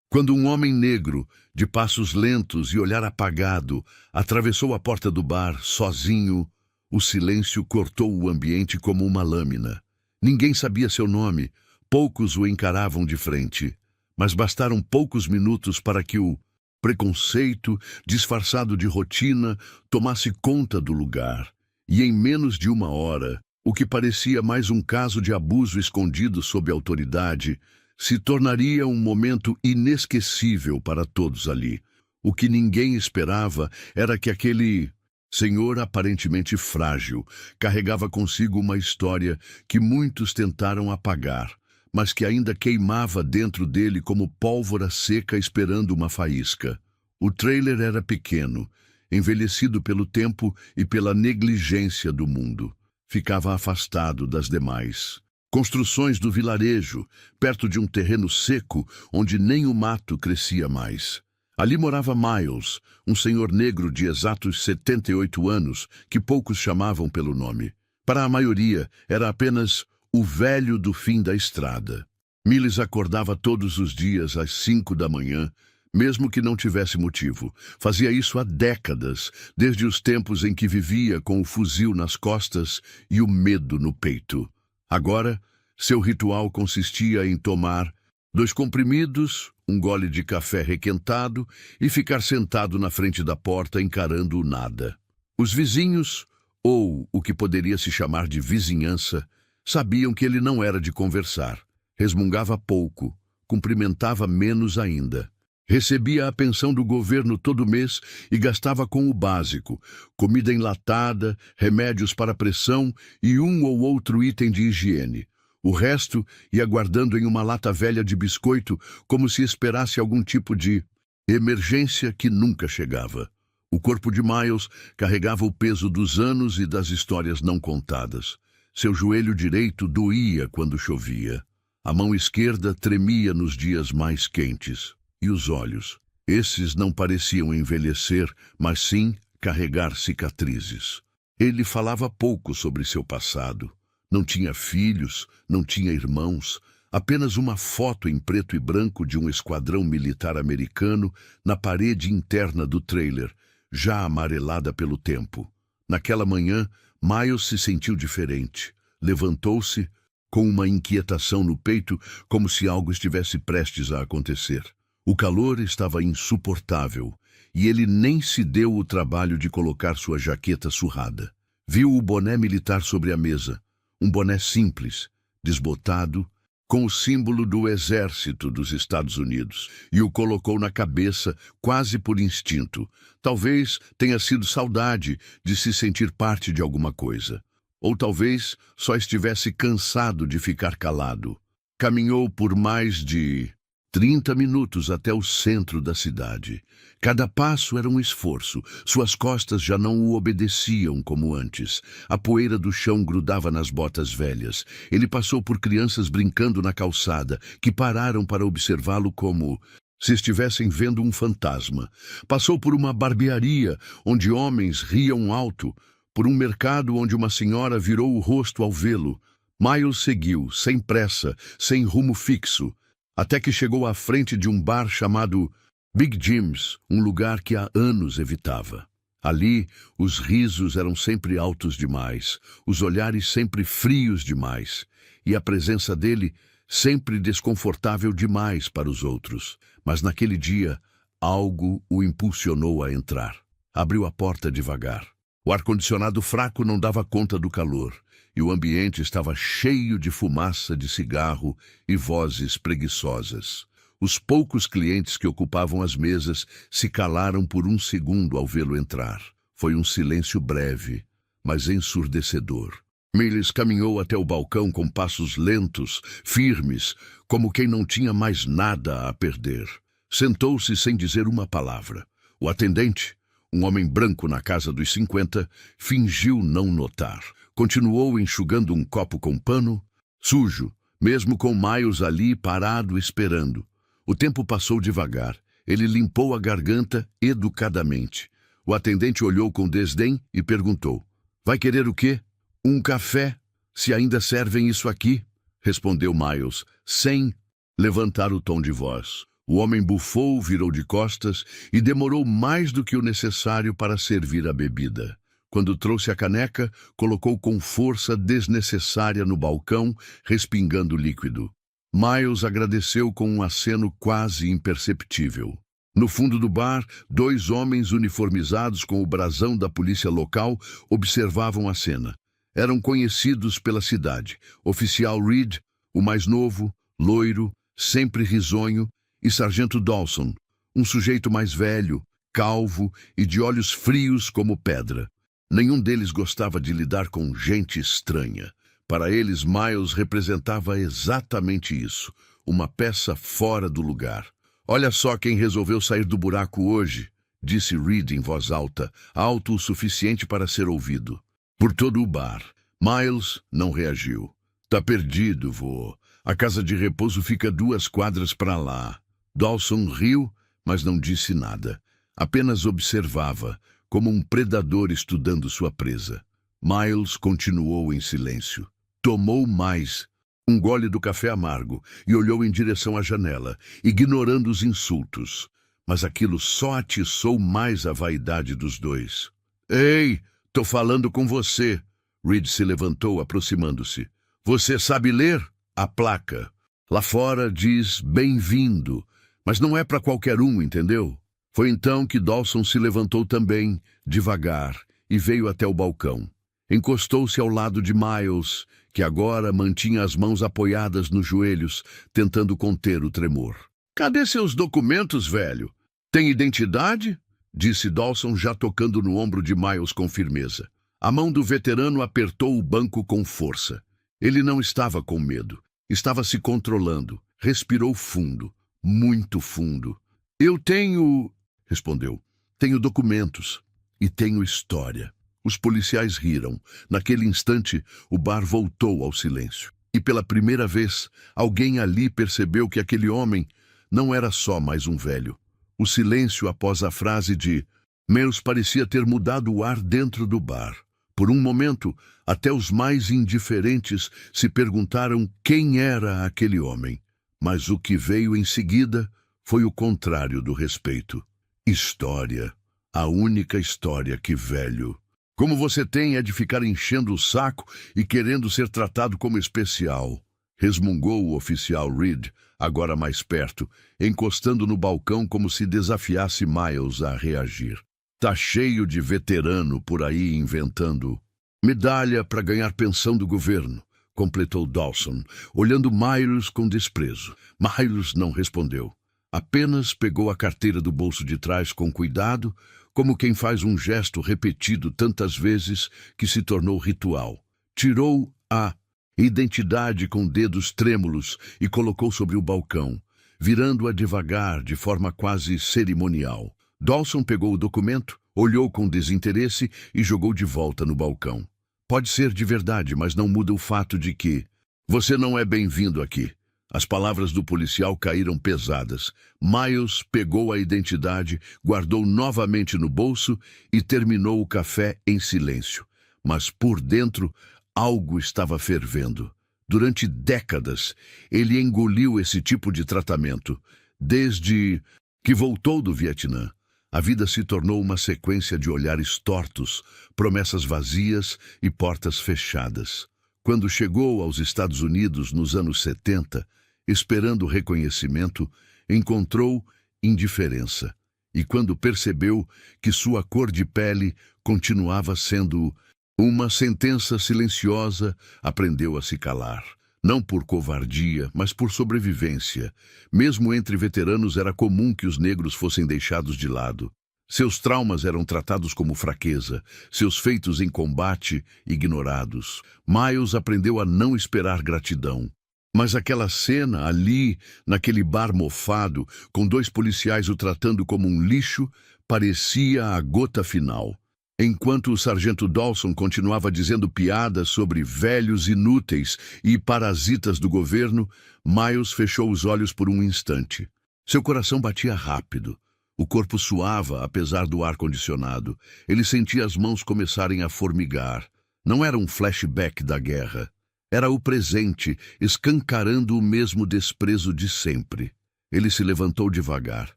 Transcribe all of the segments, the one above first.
quando um homem negro, de passos lentos e olhar apagado, atravessou a porta do bar, sozinho, o silêncio cortou o ambiente como uma lâmina. Ninguém sabia seu nome, poucos o encaravam de frente, mas bastaram poucos minutos para que o preconceito, disfarçado de rotina, tomasse conta do lugar. E em menos de uma hora, o que parecia mais um caso de abuso escondido sob autoridade, se tornaria um momento inesquecível para todos ali. O que ninguém esperava era que aquele senhor aparentemente frágil carregava consigo uma história que muitos tentaram apagar, mas que ainda queimava dentro dele como pólvora seca esperando uma faísca. O trailer era pequeno, envelhecido pelo tempo e pela negligência do mundo. Ficava afastado das demais construções do vilarejo, perto de um terreno seco onde nem o mato crescia mais. Ali morava Miles, um senhor negro de exatos 78 anos, que poucos chamavam pelo nome. Para a maioria, era apenas o velho do fim da estrada. Miles acordava todos os dias às 5 da manhã, mesmo que não tivesse motivo. Fazia isso há décadas, desde os tempos em que vivia com o fuzil nas costas e o medo no peito. Agora, seu ritual consistia em tomar 2 comprimidos, um gole de café requentado e ficar sentado na frente da porta encarando o nada. Os vizinhos, ou o que poderia se chamar de vizinhança, sabiam que ele não era de conversar. Resmungava pouco, cumprimentava menos ainda. Recebia a pensão do governo todo mês e gastava com o básico: comida enlatada, remédios para pressão e um ou outro item de higiene. O resto ia guardando em uma lata velha de biscoito, como se esperasse algum tipo de emergência que nunca chegava. O corpo de Miles carregava o peso dos anos e das histórias não contadas. Seu joelho direito doía quando chovia. A mão esquerda tremia nos dias mais quentes. E os olhos? Esses não pareciam envelhecer, mas sim carregar cicatrizes. Ele falava pouco sobre seu passado. Não tinha filhos, não tinha irmãos, apenas uma foto em preto e branco de um esquadrão militar americano na parede interna do trailer, já amarelada pelo tempo. Naquela manhã, Miles se sentiu diferente. Levantou-se, com uma inquietação no peito, como se algo estivesse prestes a acontecer. O calor estava insuportável, e ele nem se deu o trabalho de colocar sua jaqueta surrada. Viu o boné militar sobre a mesa, um boné simples, desbotado, com o símbolo do Exército dos Estados Unidos, e o colocou na cabeça quase por instinto. Talvez tenha sido saudade de se sentir parte de alguma coisa. Ou talvez só estivesse cansado de ficar calado. Caminhou por mais de 30 minutos até o centro da cidade. Cada passo era um esforço. Suas costas já não o obedeciam como antes. A poeira do chão grudava nas botas velhas. Ele passou por crianças brincando na calçada, que pararam para observá-lo como se estivessem vendo um fantasma. Passou por uma barbearia, onde homens riam alto, por um mercado onde uma senhora virou o rosto ao vê-lo. Miles seguiu, sem pressa, sem rumo fixo, até que chegou à frente de um bar chamado Big Jim's, um lugar que há anos evitava. Ali, os risos eram sempre altos demais, os olhares sempre frios demais, e a presença dele sempre desconfortável demais para os outros. Mas naquele dia, algo o impulsionou a entrar. Abriu a porta devagar. O ar-condicionado fraco não dava conta do calor, e o ambiente estava cheio de fumaça de cigarro e vozes preguiçosas. Os poucos clientes que ocupavam as mesas se calaram por um segundo ao vê-lo entrar. Foi um silêncio breve, mas ensurdecedor. Miles caminhou até o balcão com passos lentos, firmes, como quem não tinha mais nada a perder. Sentou-se sem dizer uma palavra. O atendente, um homem branco na casa dos 50, fingiu não notar. Continuou enxugando um copo com pano, sujo, mesmo com Miles ali parado esperando. O tempo passou devagar. Ele limpou a garganta educadamente. O atendente olhou com desdém e perguntou: "Vai querer o quê?" "Um café, se ainda servem isso aqui", respondeu Miles, sem levantar o tom de voz. O homem bufou, virou de costas e demorou mais do que o necessário para servir a bebida. Quando trouxe a caneca, colocou com força desnecessária no balcão, respingando líquido. Miles agradeceu com um aceno quase imperceptível. No fundo do bar, 2 homens uniformizados com o brasão da polícia local observavam a cena. Eram conhecidos pela cidade. Oficial Reed, o mais novo, loiro, sempre risonho, e Sargento Dawson, um sujeito mais velho, calvo e de olhos frios como pedra. Nenhum deles gostava de lidar com gente estranha. Para eles, Miles representava exatamente isso, uma peça fora do lugar. "Olha só quem resolveu sair do buraco hoje", disse Reed em voz alta, alto o suficiente para ser ouvido. Por todo o bar. Miles não reagiu. "Tá perdido, vô. A casa de repouso fica 2 quadras para lá." Dawson riu, mas não disse nada. Apenas observava, como um predador estudando sua presa. Miles continuou em silêncio. Tomou mais um gole do café amargo e olhou em direção à janela, ignorando os insultos. Mas aquilo só atiçou mais a vaidade dos dois. "Ei, tô falando com você." Reed se levantou, aproximando-se. "Você sabe ler?" "A placa. Lá fora diz bem-vindo, mas não é para qualquer um, entendeu?" Foi então que Dawson se levantou também, devagar, e veio até o balcão. Encostou-se ao lado de Miles, que agora mantinha as mãos apoiadas nos joelhos, tentando conter o tremor. "Cadê seus documentos, velho? Tem identidade?" disse Dawson, já tocando no ombro de Miles com firmeza. A mão do veterano apertou o banco com força. Ele não estava com medo. Estava se controlando. Respirou fundo, muito fundo. "Eu tenho..." respondeu. "Tenho documentos. E tenho história." Os policiais riram. Naquele instante, o bar voltou ao silêncio. E pela primeira vez, alguém ali percebeu que aquele homem não era só mais um velho. O silêncio após a frase de Miles parecia ter mudado o ar dentro do bar. Por um momento, até os mais indiferentes se perguntaram quem era aquele homem. Mas o que veio em seguida foi o contrário do respeito. História. A única história que velho. Como você tem é de ficar enchendo o saco e querendo ser tratado como especial, resmungou o oficial Reed, agora mais perto, encostando no balcão como se desafiasse Miles a reagir. "Tá cheio de veterano por aí inventando medalha para ganhar pensão do governo", completou Dawson, olhando Miles com desprezo. Miles não respondeu. Apenas pegou a carteira do bolso de trás com cuidado, como quem faz um gesto repetido tantas vezes que se tornou ritual. Tirou a identidade com dedos trêmulos e colocou sobre o balcão, virando-a devagar, de forma quase cerimonial. Dawson pegou o documento, olhou com desinteresse e jogou de volta no balcão. "Pode ser de verdade, mas não muda o fato de que você não é bem-vindo aqui." As palavras do policial caíram pesadas. Miles pegou a identidade, guardou novamente no bolso e terminou o café em silêncio. Mas por dentro, algo estava fervendo. Durante décadas, ele engoliu esse tipo de tratamento. Desde que voltou do Vietnã, a vida se tornou uma sequência de olhares tortos, promessas vazias e portas fechadas. Quando chegou aos Estados Unidos nos anos 70, esperando reconhecimento, encontrou indiferença. E quando percebeu que sua cor de pele continuava sendo uma sentença silenciosa, aprendeu a se calar. Não por covardia, mas por sobrevivência. Mesmo entre veteranos era comum que os negros fossem deixados de lado. Seus traumas eram tratados como fraqueza, seus feitos em combate ignorados. Miles aprendeu a não esperar gratidão. Mas aquela cena ali, naquele bar mofado, com 2 policiais o tratando como um lixo, parecia a gota final. Enquanto o sargento Dawson continuava dizendo piadas sobre velhos inúteis e parasitas do governo, Miles fechou os olhos por um instante. Seu coração batia rápido. O corpo suava, apesar do ar-condicionado. Ele sentia as mãos começarem a formigar. Não era um flashback da guerra. Era o presente, escancarando o mesmo desprezo de sempre. Ele se levantou devagar.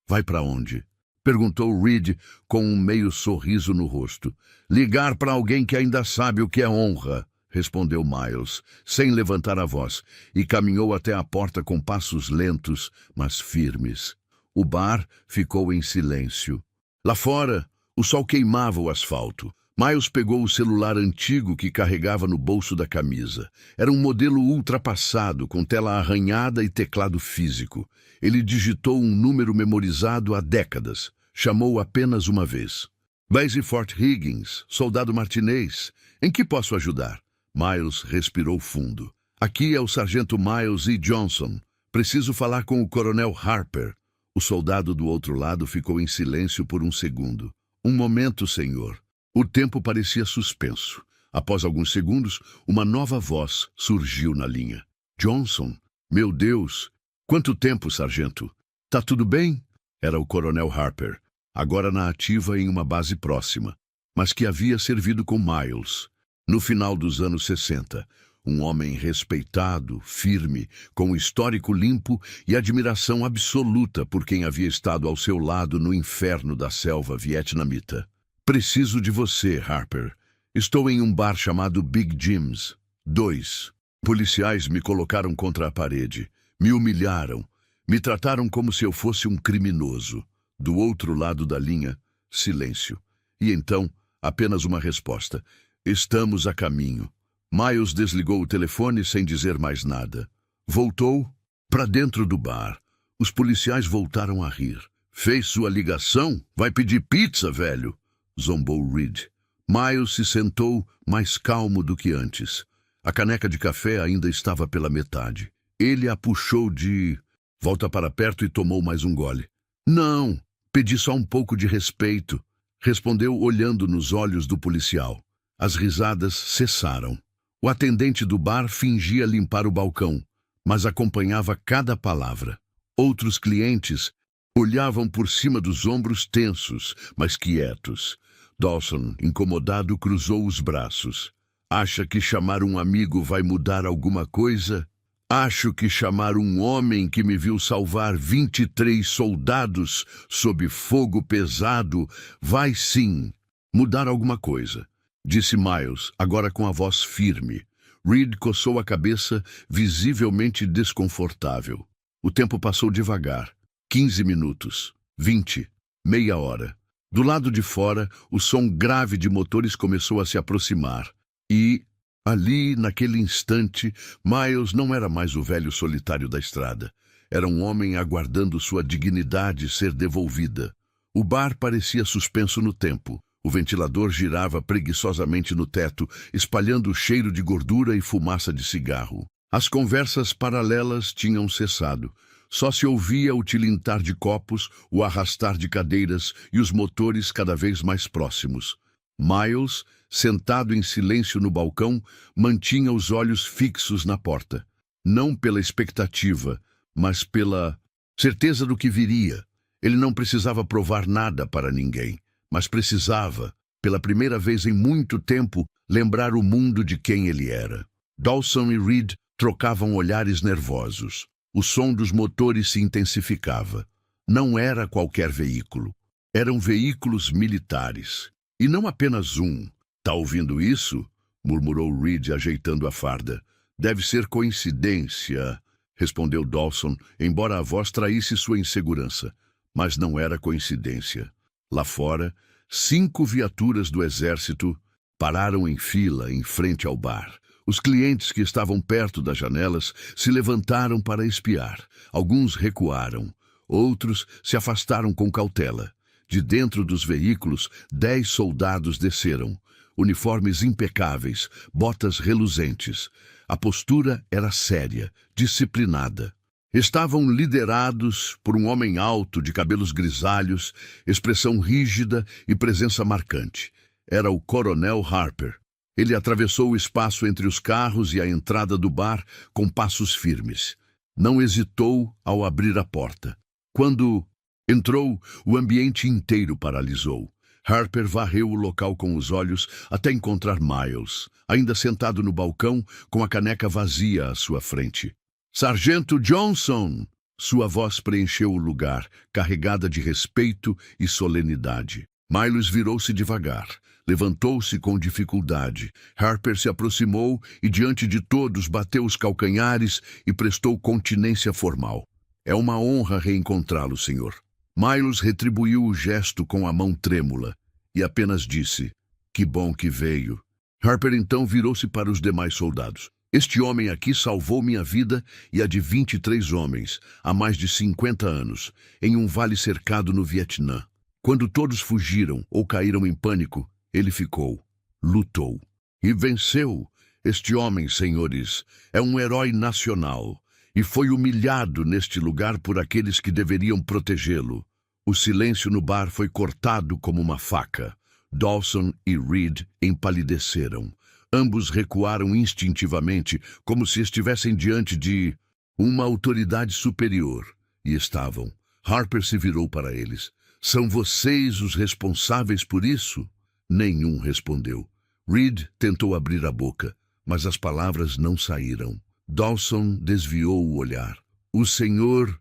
Vai para onde? Perguntou Reed com um meio sorriso no rosto. Ligar para alguém que ainda sabe o que é honra, respondeu Miles, sem levantar a voz, e caminhou até a porta com passos lentos, mas firmes. O bar ficou em silêncio. Lá fora, o sol queimava o asfalto. Miles pegou o celular antigo que carregava no bolso da camisa. Era um modelo ultrapassado, com tela arranhada e teclado físico. Ele digitou um número memorizado há décadas. Chamou apenas uma vez. Base Fort Higgins, soldado Martinez. Em que posso ajudar? Miles respirou fundo. Aqui é o sargento Miles E. Johnson. Preciso falar com o coronel Harper. O soldado do outro lado ficou em silêncio por um segundo. Um momento, senhor. O tempo parecia suspenso. Após alguns segundos, uma nova voz surgiu na linha. Johnson? Meu Deus! Quanto tempo, sargento? Tá tudo bem? Era o coronel Harper, agora na ativa em uma base próxima, mas que havia servido com Miles. No final dos anos 60, um homem respeitado, firme, com um histórico limpo e admiração absoluta por quem havia estado ao seu lado no inferno da selva vietnamita. Preciso de você, Harper. Estou em um bar chamado Big Jim's. 2. Policiais me colocaram contra a parede. Me humilharam. Me trataram como se eu fosse um criminoso. Do outro lado da linha, silêncio. E então, apenas uma resposta. Estamos a caminho. Miles desligou o telefone sem dizer mais nada. Voltou para dentro do bar. Os policiais voltaram a rir. Fez sua ligação? Vai pedir pizza, velho? Zombou Reed. Miles se sentou mais calmo do que antes. A caneca de café ainda estava pela metade. Ele a puxou de... Volta para perto e tomou mais um gole. Não, pedi só um pouco de respeito, respondeu olhando nos olhos do policial. As risadas cessaram. O atendente do bar fingia limpar o balcão, mas acompanhava cada palavra. Outros clientes olhavam por cima dos ombros tensos, mas quietos. Dawson, incomodado, cruzou os braços. Acha que chamar um amigo vai mudar alguma coisa? Acho que chamar um homem que me viu salvar 23 soldados sob fogo pesado vai sim mudar alguma coisa, disse Miles, agora com a voz firme. Reed coçou a cabeça, visivelmente desconfortável. O tempo passou devagar. 15 minutos, 20, meia hora. Do lado de fora, o som grave de motores começou a se aproximar. E, ali, naquele instante, Miles não era mais o velho solitário da estrada. Era um homem aguardando sua dignidade ser devolvida. O bar parecia suspenso no tempo. O ventilador girava preguiçosamente no teto, espalhando o cheiro de gordura e fumaça de cigarro. As conversas paralelas tinham cessado. Só se ouvia o tilintar de copos, o arrastar de cadeiras e os motores cada vez mais próximos. Miles, sentado em silêncio no balcão, mantinha os olhos fixos na porta. Não pela expectativa, mas pela certeza do que viria. Ele não precisava provar nada para ninguém, mas precisava, pela primeira vez em muito tempo, lembrar o mundo de quem ele era. Dawson e Reed trocavam olhares nervosos. O som dos motores se intensificava. Não era qualquer veículo. Eram veículos militares. E não apenas um. Tá ouvindo isso? Murmurou Reed, ajeitando a farda. Deve ser coincidência, respondeu Dawson, embora a voz traísse sua insegurança. Mas não era coincidência. Lá fora, 5 viaturas do exército pararam em fila em frente ao bar. Os clientes que estavam perto das janelas se levantaram para espiar. Alguns recuaram. Outros se afastaram com cautela. De dentro dos veículos, 10 soldados desceram. Uniformes impecáveis, botas reluzentes. A postura era séria, disciplinada. Estavam liderados por um homem alto, de cabelos grisalhos, expressão rígida e presença marcante. Era o coronel Harper. Ele atravessou o espaço entre os carros e a entrada do bar com passos firmes. Não hesitou ao abrir a porta. Quando entrou, o ambiente inteiro paralisou. Harper varreu o local com os olhos até encontrar Miles, ainda sentado no balcão com a caneca vazia à sua frente. Sargento Johnson! Sua voz preencheu o lugar, carregada de respeito e solenidade. Miles virou-se devagar. Levantou-se com dificuldade. Harper se aproximou e, diante de todos, bateu os calcanhares e prestou continência formal. É uma honra reencontrá-lo, senhor. Miles retribuiu o gesto com a mão trêmula e apenas disse, que bom que veio. Harper então virou-se para os demais soldados. Este homem aqui salvou minha vida e a de 23 homens, há mais de 50 anos, em um vale cercado no Vietnã. Quando todos fugiram ou caíram em pânico, ele ficou, lutou e venceu. Este homem, senhores, é um herói nacional e foi humilhado neste lugar por aqueles que deveriam protegê-lo. O silêncio no bar foi cortado como uma faca. Dawson e Reed empalideceram. Ambos recuaram instintivamente, como se estivessem diante de uma autoridade superior. E estavam. Harper se virou para eles. São vocês os responsáveis por isso? Nenhum respondeu. Reed tentou abrir a boca, mas as palavras não saíram. Dawson desviou o olhar. O senhor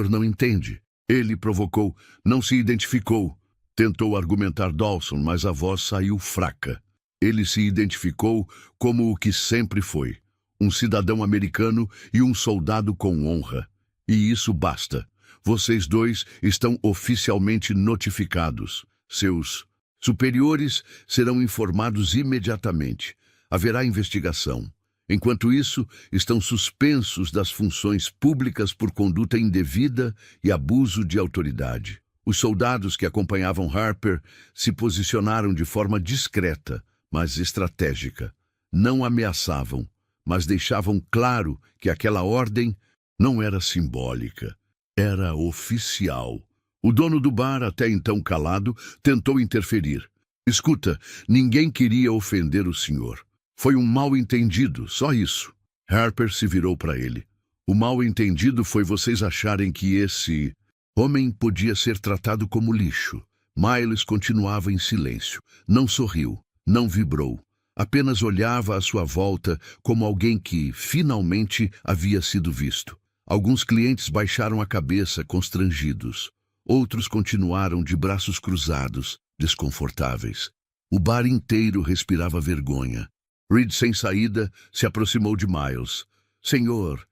não entende. Ele provocou, não se identificou. Tentou argumentar Dawson, mas a voz saiu fraca. Ele se identificou como o que sempre foi, um cidadão americano e um soldado com honra. E isso basta. Vocês dois estão oficialmente notificados. Seus superiores serão informados imediatamente. Haverá investigação. Enquanto isso, estão suspensos das funções públicas por conduta indevida e abuso de autoridade. Os soldados que acompanhavam Harper se posicionaram de forma discreta, mas estratégica. Não ameaçavam, mas deixavam claro que aquela ordem não era simbólica, era oficial. O dono do bar, até então calado, tentou interferir. Escuta, ninguém queria ofender o senhor. Foi um mal-entendido, só isso. Harper se virou para ele. O mal-entendido foi vocês acharem que esse homem podia ser tratado como lixo. Miles continuava em silêncio. Não sorriu, não vibrou. Apenas olhava à sua volta como alguém que, finalmente, havia sido visto. Alguns clientes baixaram a cabeça, constrangidos. Outros continuaram de braços cruzados, desconfortáveis. O bar inteiro respirava vergonha. Reed, sem saída, se aproximou de Miles. Senhor,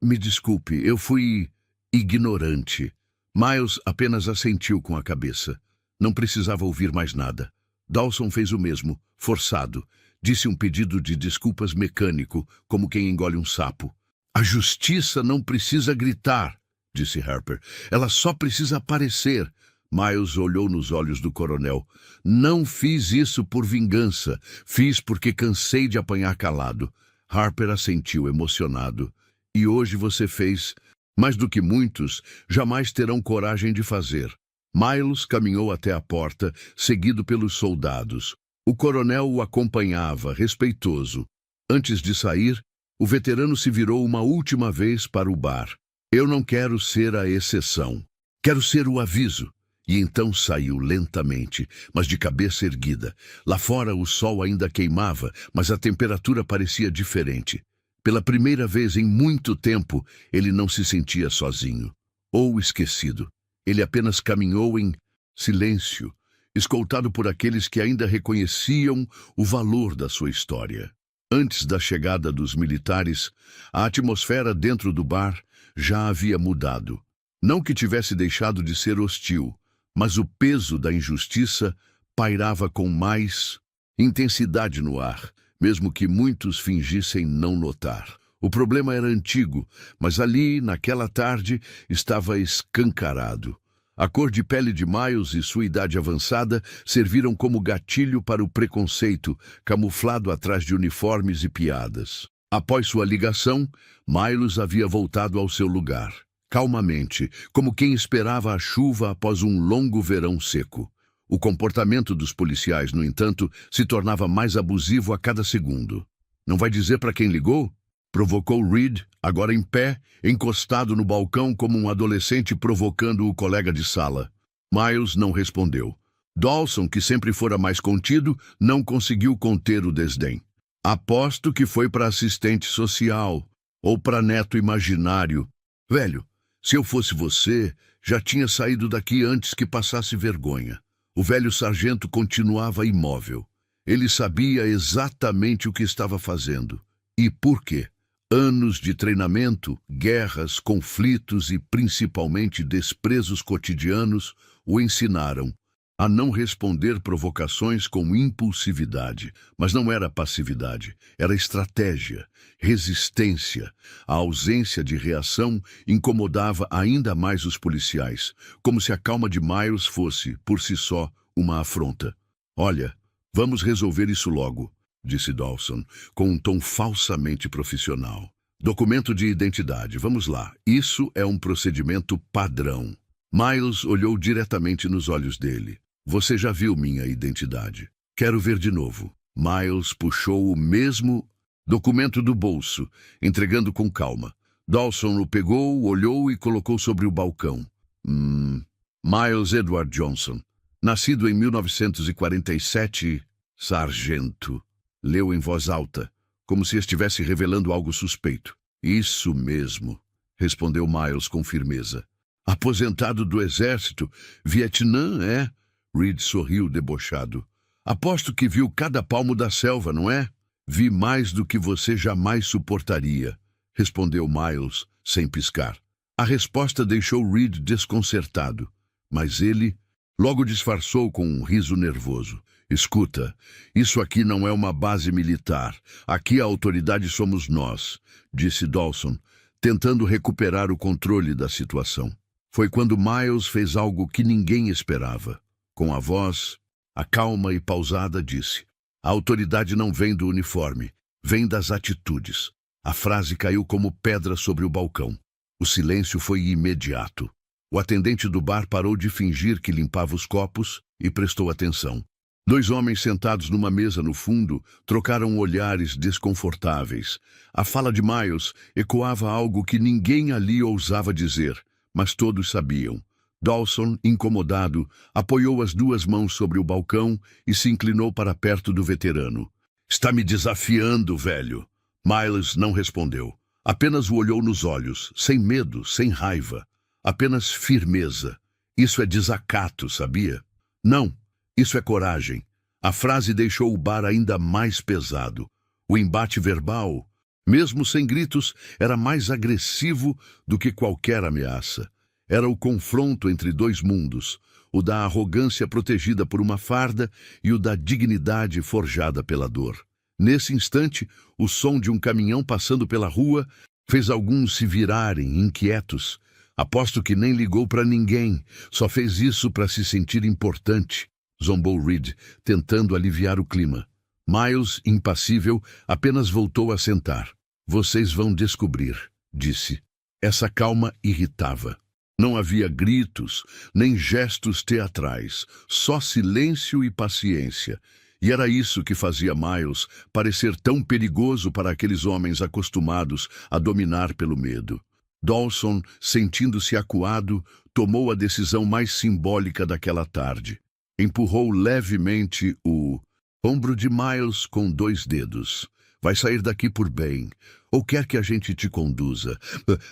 me desculpe, eu fui ignorante. Miles apenas assentiu com a cabeça. Não precisava ouvir mais nada. Dawson fez o mesmo, forçado. Disse um pedido de desculpas mecânico, como quem engole um sapo. A justiça não precisa gritar, disse Harper. Ela só precisa aparecer. Miles olhou nos olhos do coronel. Não fiz isso por vingança. Fiz porque cansei de apanhar calado. Harper assentiu, emocionado. E hoje você fez mais do que muitos jamais terão coragem de fazer. Miles caminhou até a porta, seguido pelos soldados. O coronel o acompanhava, respeitoso. Antes de sair, o veterano se virou uma última vez para o bar. Eu não quero ser a exceção. Quero ser o aviso. E então saiu lentamente, mas de cabeça erguida. Lá fora o sol ainda queimava, mas a temperatura parecia diferente. Pela primeira vez em muito tempo, ele não se sentia sozinho. Ou esquecido. Ele apenas caminhou em silêncio, escoltado por aqueles que ainda reconheciam o valor da sua história. Antes da chegada dos militares, a atmosfera dentro do bar já havia mudado. Não que tivesse deixado de ser hostil, mas o peso da injustiça pairava com mais intensidade no ar, mesmo que muitos fingissem não notar. O problema era antigo, mas ali, naquela tarde, estava escancarado. A cor de pele de Miles e sua idade avançada serviram como gatilho para o preconceito, camuflado atrás de uniformes e piadas. Após sua ligação, Miles havia voltado ao seu lugar, calmamente, como quem esperava a chuva após um longo verão seco. O comportamento dos policiais, no entanto, se tornava mais abusivo a cada segundo. Não vai dizer para quem ligou? Provocou Reed, agora em pé, encostado no balcão como um adolescente provocando o colega de sala. Miles não respondeu. Dawson, que sempre fora mais contido, não conseguiu conter o desdém. Aposto que foi para assistente social, ou para neto imaginário. Velho, se eu fosse você, já tinha saído daqui antes que passasse vergonha. O velho sargento continuava imóvel. Ele sabia exatamente o que estava fazendo. E por quê? Anos de treinamento, guerras, conflitos e principalmente desprezos cotidianos o ensinaram a não responder provocações com impulsividade. Mas não era passividade, era estratégia, resistência. A ausência de reação incomodava ainda mais os policiais, como se a calma de Miles fosse, por si só, uma afronta. Olha, vamos resolver isso logo, disse Dawson, com um tom falsamente profissional. Documento de identidade, vamos lá. Isso é um procedimento padrão. Miles olhou diretamente nos olhos dele. Você já viu minha identidade. Quero ver de novo. Miles puxou o mesmo documento do bolso, entregando com calma. Dawson o pegou, olhou e colocou sobre o balcão. Miles Edward Johnson. Nascido em 1947, sargento. Leu em voz alta, como se estivesse revelando algo suspeito. Isso mesmo, respondeu Miles com firmeza. Aposentado do exército, Vietnã, é? Reed sorriu debochado. Aposto que viu cada palmo da selva, não é? Vi mais do que você jamais suportaria, respondeu Miles, sem piscar. A resposta deixou Reed desconcertado, mas ele logo disfarçou com um riso nervoso. Escuta, isso aqui não é uma base militar. Aqui a autoridade somos nós, disse Dawson, tentando recuperar o controle da situação. Foi quando Miles fez algo que ninguém esperava. Com a voz, a calma e pausada, disse: a autoridade não vem do uniforme, vem das atitudes. A frase caiu como pedra sobre o balcão. O silêncio foi imediato. O atendente do bar parou de fingir que limpava os copos e prestou atenção. Dois homens sentados numa mesa no fundo trocaram olhares desconfortáveis. A fala de Miles ecoava algo que ninguém ali ousava dizer, mas todos sabiam. Dawson, incomodado, apoiou as duas mãos sobre o balcão e se inclinou para perto do veterano. Está me desafiando, velho. Miles não respondeu. Apenas o olhou nos olhos, sem medo, sem raiva. Apenas firmeza. Isso é desacato, sabia? Não, isso é coragem. A frase deixou o bar ainda mais pesado. O embate verbal, mesmo sem gritos, era mais agressivo do que qualquer ameaça. Era o confronto entre dois mundos, o da arrogância protegida por uma farda e o da dignidade forjada pela dor. Nesse instante, o som de um caminhão passando pela rua fez alguns se virarem, inquietos. Aposto que nem ligou para ninguém, só fez isso para se sentir importante, zombou Reed, tentando aliviar o clima. Miles, impassível, apenas voltou a sentar. Vocês vão descobrir, disse. Essa calma irritava. Não havia gritos, nem gestos teatrais, só silêncio e paciência. E era isso que fazia Miles parecer tão perigoso para aqueles homens acostumados a dominar pelo medo. Dawson, sentindo-se acuado, tomou a decisão mais simbólica daquela tarde. Empurrou levemente o ombro de Miles com 2 dedos. Vai sair daqui por bem, ou quer que a gente te conduza.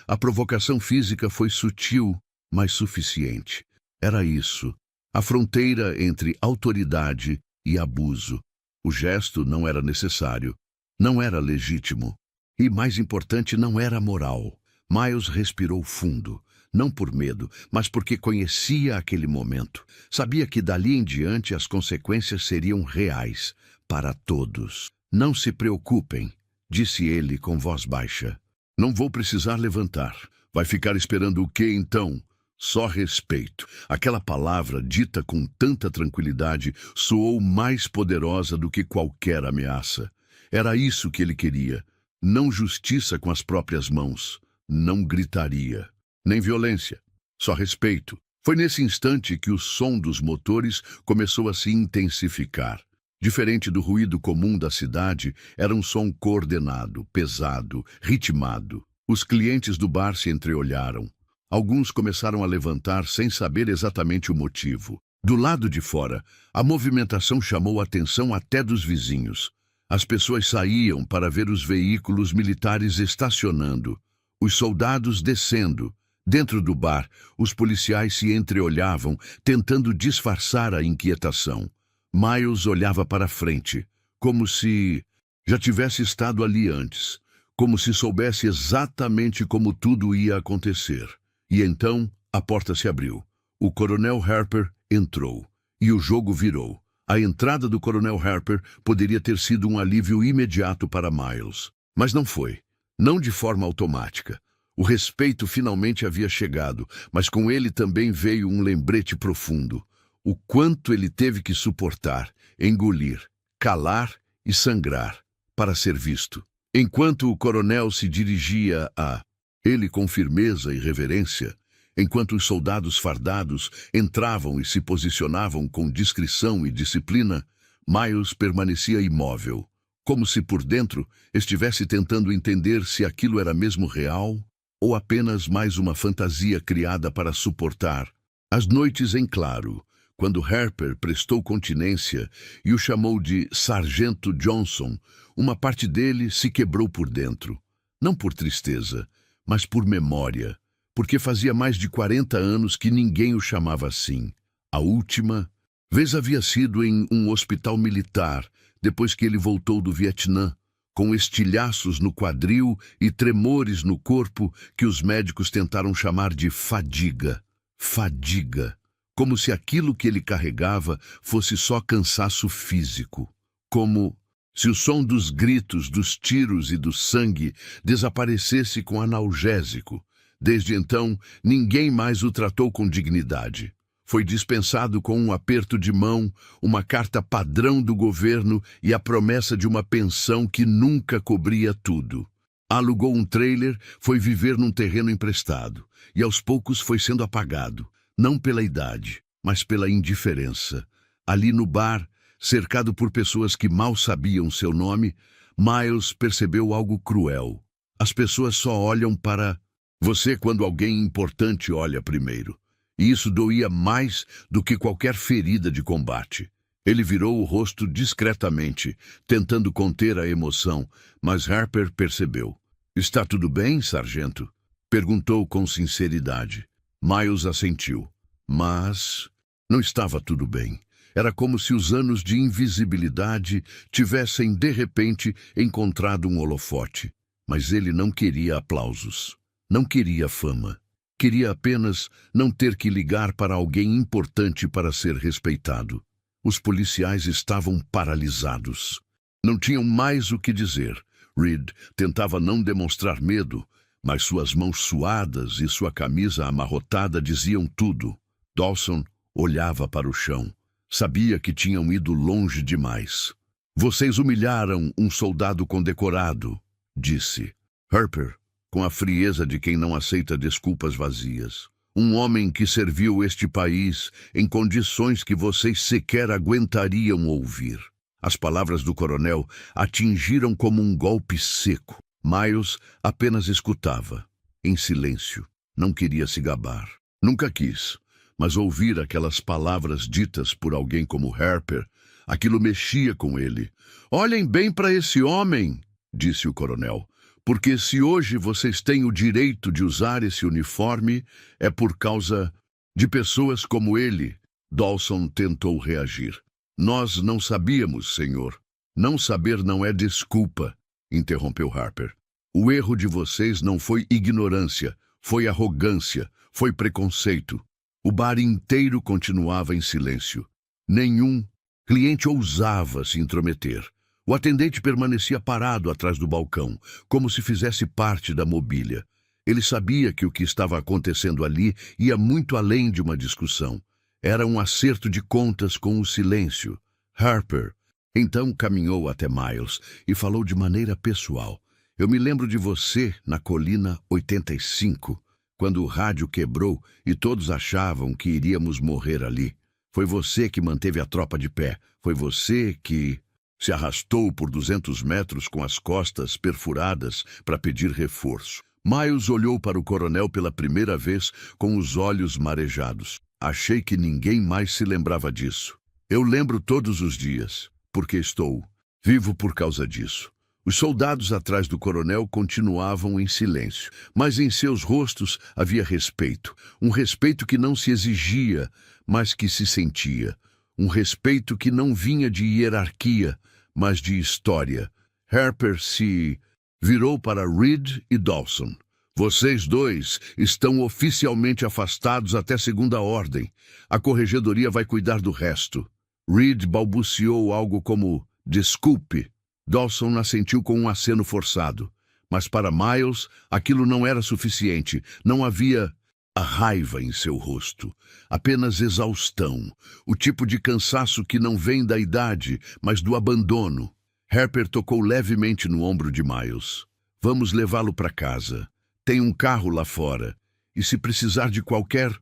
A provocação física foi sutil, mas suficiente. Era isso, a fronteira entre autoridade e abuso. O gesto não era necessário, não era legítimo. E, mais importante, não era moral. Miles respirou fundo, não por medo, mas porque conhecia aquele momento. Sabia que dali em diante as consequências seriam reais, para todos. Não se preocupem, disse ele com voz baixa. Não vou precisar levantar. Vai ficar esperando o quê, então? Só respeito. Aquela palavra, dita com tanta tranquilidade, soou mais poderosa do que qualquer ameaça. Era isso que ele queria. Não justiça com as próprias mãos. Não gritaria. Nem violência. Só respeito. Foi nesse instante que o som dos motores começou a se intensificar. Diferente do ruído comum da cidade, era um som coordenado, pesado, ritmado. Os clientes do bar se entreolharam. Alguns começaram a levantar sem saber exatamente o motivo. Do lado de fora, a movimentação chamou a atenção até dos vizinhos. As pessoas saíam para ver os veículos militares estacionando. os soldados descendo. Dentro do bar, os policiais se entreolhavam, tentando disfarçar a inquietação. Miles olhava para frente, como se já tivesse estado ali antes, como se soubesse exatamente como tudo ia acontecer. E então a porta se abriu. O Coronel Harper entrou, e o jogo virou. A entrada do Coronel Harper poderia ter sido um alívio imediato para Miles, mas não foi. Não de forma automática. O respeito finalmente havia chegado, mas com ele também veio um lembrete profundo. O quanto ele teve que suportar, engolir, calar e sangrar para ser visto. Enquanto o coronel se dirigia a ele com firmeza e reverência, enquanto os soldados fardados entravam e se posicionavam com discrição e disciplina, Miles permanecia imóvel, como se por dentro estivesse tentando entender se aquilo era mesmo real ou apenas mais uma fantasia criada para suportar. As noites em claro, quando Harper prestou continência e o chamou de Sargento Johnson, uma parte dele se quebrou por dentro. Não por tristeza, mas por memória, porque fazia mais de 40 anos que ninguém o chamava assim. A última vez havia sido em um hospital militar, depois que ele voltou do Vietnã, com estilhaços no quadril e tremores no corpo que os médicos tentaram chamar de fadiga. Fadiga. Como se aquilo que ele carregava fosse só cansaço físico. Como se o som dos gritos, dos tiros e do sangue desaparecesse com analgésico. Desde então, ninguém mais o tratou com dignidade. Foi dispensado com um aperto de mão, uma carta padrão do governo e a promessa de uma pensão que nunca cobria tudo. Alugou um trailer, foi viver num terreno emprestado e aos poucos foi sendo apagado, não pela idade, mas pela indiferença. Ali no bar, cercado por pessoas que mal sabiam seu nome, Miles percebeu algo cruel. As pessoas só olham para você quando alguém importante olha primeiro. E isso doía mais do que qualquer ferida de combate. Ele virou o rosto discretamente, tentando conter a emoção, mas Harper percebeu. "Está tudo bem, sargento?" perguntou com sinceridade. Miles assentiu. Mas não estava tudo bem. Era como se os anos de invisibilidade tivessem, de repente, encontrado um holofote. Mas ele não queria aplausos. Não queria fama. Queria apenas não ter que ligar para alguém importante para ser respeitado. Os policiais estavam paralisados. Não tinham mais o que dizer. Reed tentava não demonstrar medo, mas suas mãos suadas e sua camisa amarrotada diziam tudo. Dawson olhava para o chão. Sabia que tinham ido longe demais. "Vocês humilharam um soldado condecorado", disse. Harper, com a frieza de quem não aceita desculpas vazias. "Um homem que serviu este país em condições que vocês sequer aguentariam ouvir." As palavras do coronel atingiram como um golpe seco. Miles apenas escutava, em silêncio. Não queria se gabar. Nunca quis. Mas ouvir aquelas palavras ditas por alguém como Harper, aquilo mexia com ele. "Olhem bem para esse homem", disse o coronel. "Porque se hoje vocês têm o direito de usar esse uniforme, é por causa de pessoas como ele." Dawson tentou reagir. "Nós não sabíamos, senhor." "Não saber não é desculpa", interrompeu Harper. "O erro de vocês não foi ignorância, foi arrogância, foi preconceito." O bar inteiro continuava em silêncio. Nenhum cliente ousava se intrometer. O atendente permanecia parado atrás do balcão, como se fizesse parte da mobília. Ele sabia que o que estava acontecendo ali ia muito além de uma discussão. Era um acerto de contas com o silêncio. Harper então caminhou até Miles e falou de maneira pessoal. "Eu me lembro de você na colina 85, quando o rádio quebrou e todos achavam que iríamos morrer ali. Foi você que manteve a tropa de pé. Foi você que se arrastou por 200 metros com as costas perfuradas para pedir reforço." Miles olhou para o coronel pela primeira vez com os olhos marejados. "Achei que ninguém mais se lembrava disso. Eu lembro todos os dias, porque estou vivo por causa disso. Os soldados atrás do coronel continuavam em silêncio, mas em seus rostos havia respeito. Um respeito que não se exigia, mas que se sentia. Um respeito que não vinha de hierarquia, mas de história. Harper se virou para Reed e Dawson. Vocês dois estão oficialmente afastados até segunda ordem. A corregedoria vai cuidar do resto. Reed balbuciou algo como desculpe. Dawson assentiu com um aceno forçado. Mas para Miles, aquilo não era suficiente. Não havia a raiva em seu rosto. Apenas exaustão. O tipo de cansaço que não vem da idade, mas do abandono. Harper tocou levemente no ombro de Miles. Vamos levá-lo para casa. Tem um carro lá fora. E se precisar de qualquer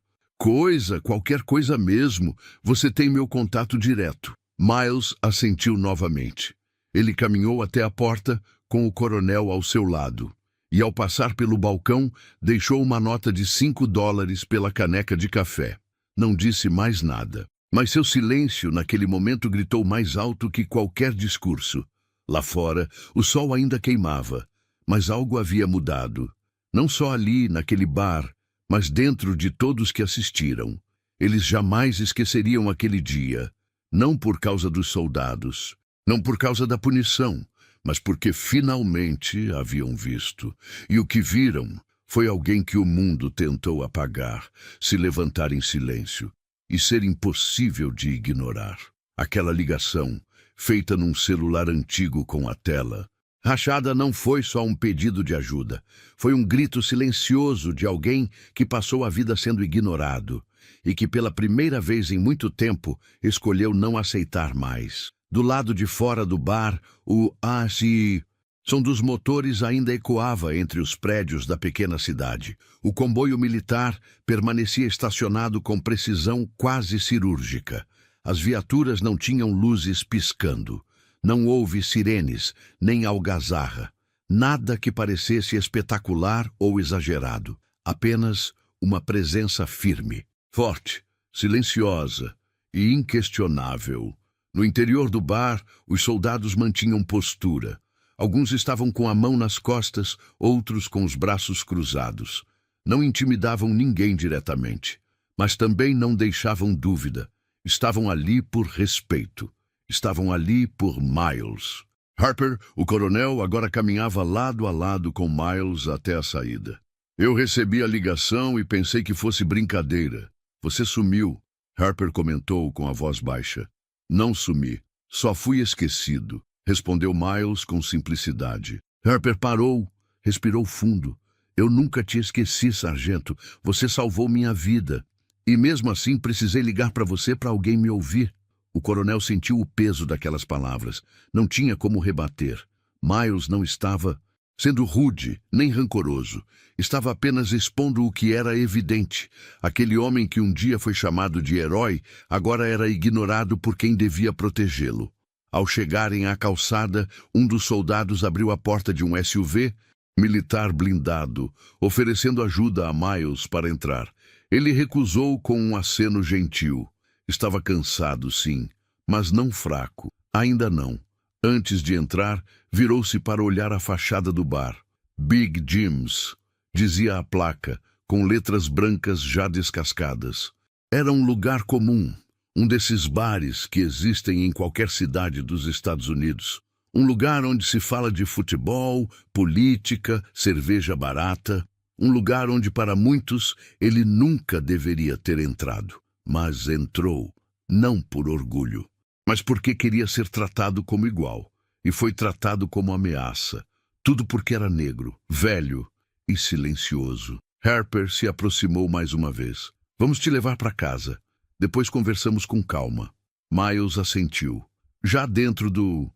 coisa mesmo, você tem meu contato direto. Miles assentiu novamente. Ele caminhou até a porta com o coronel ao seu lado. E ao passar pelo balcão, deixou uma nota de $5 pela caneca de café. Não disse mais nada. Mas seu silêncio naquele momento gritou mais alto que qualquer discurso. Lá fora, o sol ainda queimava, mas algo havia mudado. Não só ali, naquele bar, mas dentro de todos que assistiram. Eles jamais esqueceriam aquele dia. Não por causa dos soldados, não por causa da punição, mas porque finalmente haviam visto. E o que viram foi alguém que o mundo tentou apagar, se levantar em silêncio e ser impossível de ignorar. Aquela ligação, feita num celular antigo com a tela, rachada, não foi só um pedido de ajuda. Foi um grito silencioso de alguém que passou a vida sendo ignorado e que pela primeira vez em muito tempo escolheu não aceitar mais. Do lado de fora do bar, o som dos motores ainda ecoava entre os prédios da pequena cidade. O comboio militar permanecia estacionado com precisão quase cirúrgica. As viaturas não tinham luzes piscando. Não houve sirenes, nem algazarra. Nada que parecesse espetacular ou exagerado. Apenas uma presença firme, forte, silenciosa e inquestionável. No interior do bar, os soldados mantinham postura. Alguns estavam com a mão nas costas, outros com os braços cruzados. Não intimidavam ninguém diretamente, mas também não deixavam dúvida. Estavam ali por respeito. Estavam ali por Miles. Harper, o coronel, agora caminhava lado a lado com Miles até a saída. Eu recebi a ligação e pensei que fosse brincadeira. Você sumiu, Harper comentou com a voz baixa. Não sumi, só fui esquecido, respondeu Miles com simplicidade. Harper parou, respirou fundo. Eu nunca te esqueci, sargento. Você salvou minha vida. E mesmo assim precisei ligar para você para alguém me ouvir. O coronel sentiu o peso daquelas palavras. Não tinha como rebater. Miles não estava sendo rude, nem rancoroso. Estava apenas expondo o que era evidente. Aquele homem que um dia foi chamado de herói, agora era ignorado por quem devia protegê-lo. Ao chegarem à calçada, um dos soldados abriu a porta de um SUV militar blindado, oferecendo ajuda a Miles para entrar. Ele recusou com um aceno gentil. Estava cansado, sim, mas não fraco. Ainda não. Antes de entrar, virou-se para olhar a fachada do bar. Big Jim's, dizia a placa, com letras brancas já descascadas. Era um lugar comum, um desses bares que existem em qualquer cidade dos Estados Unidos. Um lugar onde se fala de futebol, política, cerveja barata. Um lugar onde, para muitos, ele nunca deveria ter entrado. Mas entrou, não por orgulho, mas porque queria ser tratado como igual. E foi tratado como ameaça. Tudo porque era negro, velho e silencioso. Harper se aproximou mais uma vez. Vamos te levar para casa. Depois conversamos com calma. Miles assentiu. Já dentro do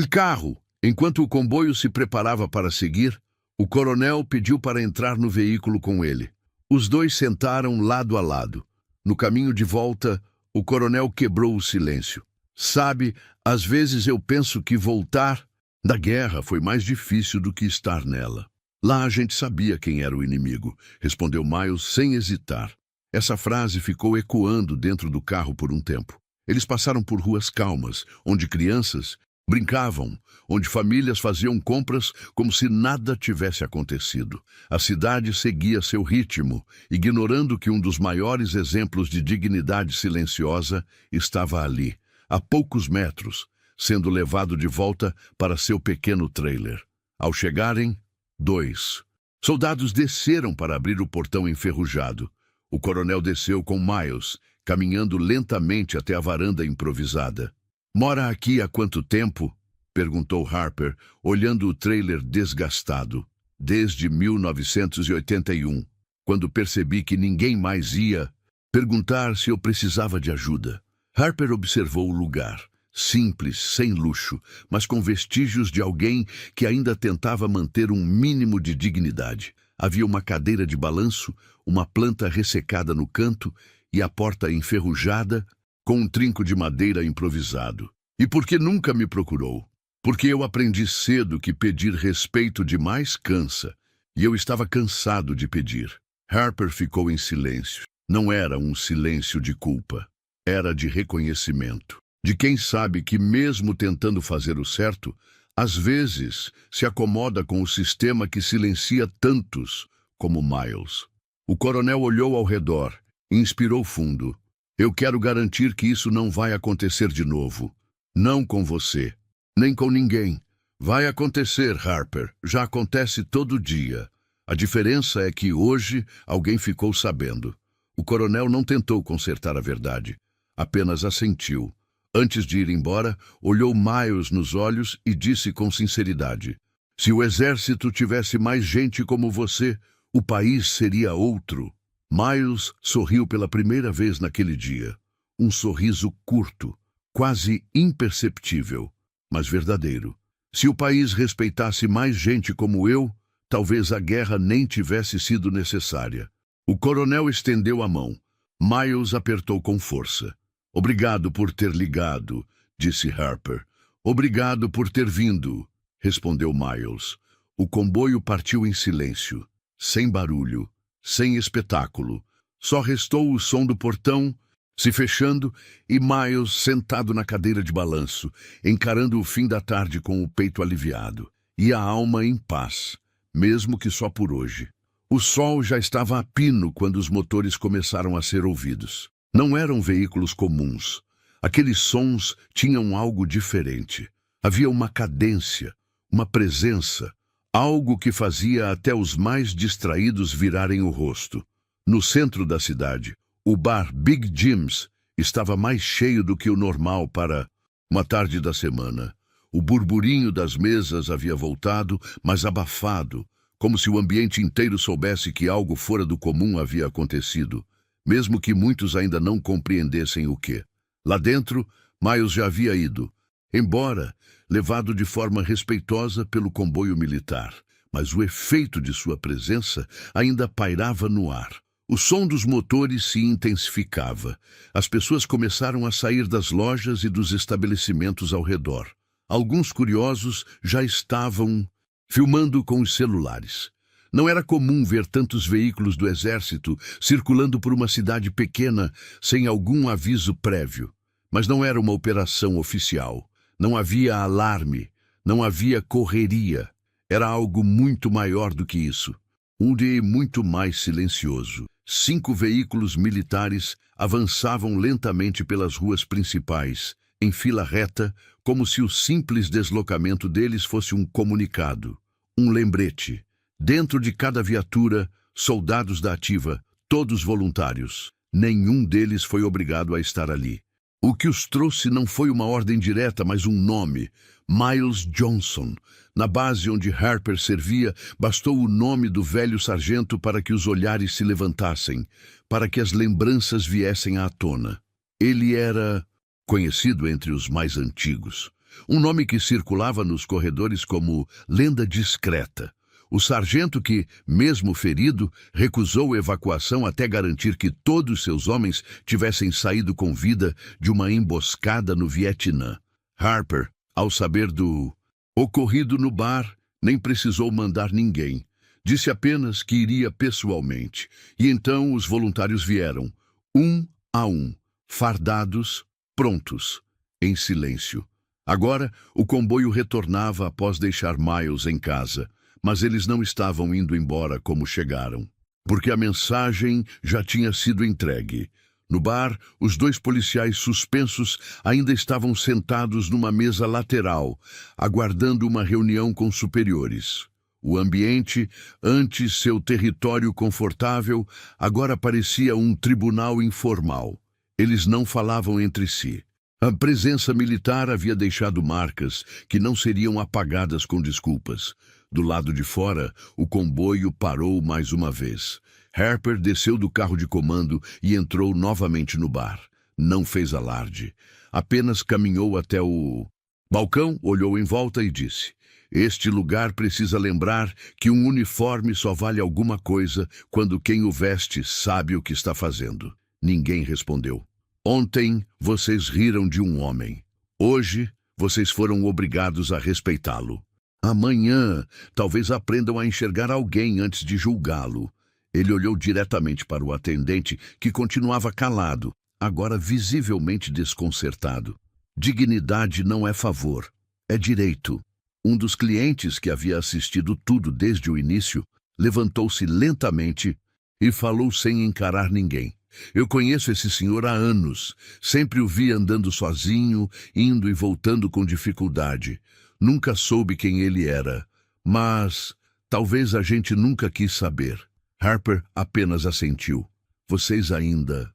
carro, enquanto o comboio se preparava para seguir, o coronel pediu para entrar no veículo com ele. Os dois sentaram lado a lado. No caminho de volta, o coronel quebrou o silêncio. Sabe, às vezes eu penso que voltar da guerra foi mais difícil do que estar nela. Lá a gente sabia quem era o inimigo, respondeu Miles sem hesitar. Essa frase ficou ecoando dentro do carro por um tempo. Eles passaram por ruas calmas, onde crianças Brincavam, onde famílias faziam compras como se nada tivesse acontecido. A cidade seguia seu ritmo, ignorando que um dos maiores exemplos de dignidade silenciosa estava ali, a poucos metros, sendo levado de volta para seu pequeno trailer. Ao chegarem, 2 soldados desceram para abrir o portão enferrujado. O coronel desceu com Miles, caminhando lentamente até a varanda improvisada. "Mora aqui há quanto tempo?" perguntou Harper, olhando o trailer desgastado. "Desde 1981, quando percebi que ninguém mais ia perguntar se eu precisava de ajuda." Harper observou o lugar, simples, sem luxo, mas com vestígios de alguém que ainda tentava manter um mínimo de dignidade. Havia uma cadeira de balanço, uma planta ressecada no canto e a porta enferrujada com um trinco de madeira improvisado. "E por que nunca me procurou?" "Porque eu aprendi cedo que pedir respeito demais cansa, e eu estava cansado de pedir." Harper ficou em silêncio. Não era um silêncio de culpa, era de reconhecimento. De quem sabe que, mesmo tentando fazer o certo, às vezes se acomoda com o sistema que silencia tantos como Miles. O coronel olhou ao redor, inspirou fundo. "Eu quero garantir que isso não vai acontecer de novo. Não com você, nem com ninguém. Vai acontecer, Harper. Já acontece todo dia. A diferença é que hoje alguém ficou sabendo." O coronel não tentou consertar a verdade, apenas assentiu. Antes de ir embora, olhou Miles nos olhos e disse com sinceridade: "Se o exército tivesse mais gente como você, o país seria outro." Miles sorriu pela primeira vez naquele dia. Um sorriso curto, quase imperceptível, mas verdadeiro. "Se o país respeitasse mais gente como eu, talvez a guerra nem tivesse sido necessária." O coronel estendeu a mão. Miles apertou com força. "Obrigado por ter ligado", disse Harper. "Obrigado por ter vindo", respondeu Miles. O comboio partiu em silêncio, sem barulho, sem espetáculo. Só restou o som do portão se fechando e Miles sentado na cadeira de balanço, encarando o fim da tarde com o peito aliviado e a alma em paz, mesmo que só por hoje. O sol já estava a pino quando os motores começaram a ser ouvidos. Não eram veículos comuns. Aqueles sons tinham algo diferente. Havia uma cadência, uma presença, algo que fazia até os mais distraídos virarem o rosto. No centro da cidade, o bar Big Jim's estava mais cheio do que o normal para uma tarde da semana. O burburinho das mesas havia voltado, mas abafado, como se o ambiente inteiro soubesse que algo fora do comum havia acontecido, mesmo que muitos ainda não compreendessem o que. Lá dentro, Miles já havia ido, embora levado de forma respeitosa pelo comboio militar, mas o efeito de sua presença ainda pairava no ar. O som dos motores se intensificava. As pessoas começaram a sair das lojas e dos estabelecimentos ao redor. Alguns curiosos já estavam filmando com os celulares. Não era comum ver tantos veículos do exército circulando por uma cidade pequena sem algum aviso prévio. Mas não era uma operação oficial. Não havia alarme, não havia correria. Era algo muito maior do que isso. Um dia muito mais silencioso. 5 veículos militares avançavam lentamente pelas ruas principais, em fila reta, como se o simples deslocamento deles fosse um comunicado, um lembrete. Dentro de cada viatura, soldados da ativa, todos voluntários. Nenhum deles foi obrigado a estar ali. O que os trouxe não foi uma ordem direta, mas um nome: Miles Johnson. Na base onde Harper servia, bastou o nome do velho sargento para que os olhares se levantassem, para que as lembranças viessem à tona. Ele era conhecido entre os mais antigos. Um nome que circulava nos corredores como lenda discreta. O sargento que, mesmo ferido, recusou evacuação até garantir que todos seus homens tivessem saído com vida de uma emboscada no Vietnã. Harper, ao saber do ocorrido no bar, nem precisou mandar ninguém. Disse apenas que iria pessoalmente. E então os voluntários vieram, um a um, fardados, prontos, em silêncio. Agora, o comboio retornava após deixar Miles em casa, mas eles não estavam indo embora como chegaram, porque a mensagem já tinha sido entregue. No bar, os dois policiais suspensos ainda estavam sentados numa mesa lateral, aguardando uma reunião com superiores. O ambiente, antes seu território confortável, agora parecia um tribunal informal. Eles não falavam entre si. A presença militar havia deixado marcas que não seriam apagadas com desculpas. Do lado de fora, o comboio parou mais uma vez. Harper desceu do carro de comando e entrou novamente no bar. Não fez alarde. Apenas caminhou até o balcão, olhou em volta e disse: "Este lugar precisa lembrar que um uniforme só vale alguma coisa quando quem o veste sabe o que está fazendo." Ninguém respondeu. Ontem, vocês riram de um homem. Hoje, vocês foram obrigados a respeitá-lo. Amanhã, talvez aprendam a enxergar alguém antes de julgá-lo. Ele olhou diretamente para o atendente, que continuava calado, agora visivelmente desconcertado. Dignidade não é favor, é direito. Um dos clientes, que havia assistido tudo desde o início, levantou-se lentamente e falou sem encarar ninguém. "Eu conheço esse senhor há anos. Sempre o vi andando sozinho, indo e voltando com dificuldade. Nunca soube quem ele era, mas talvez a gente nunca quis saber." Harper apenas assentiu. "Vocês ainda...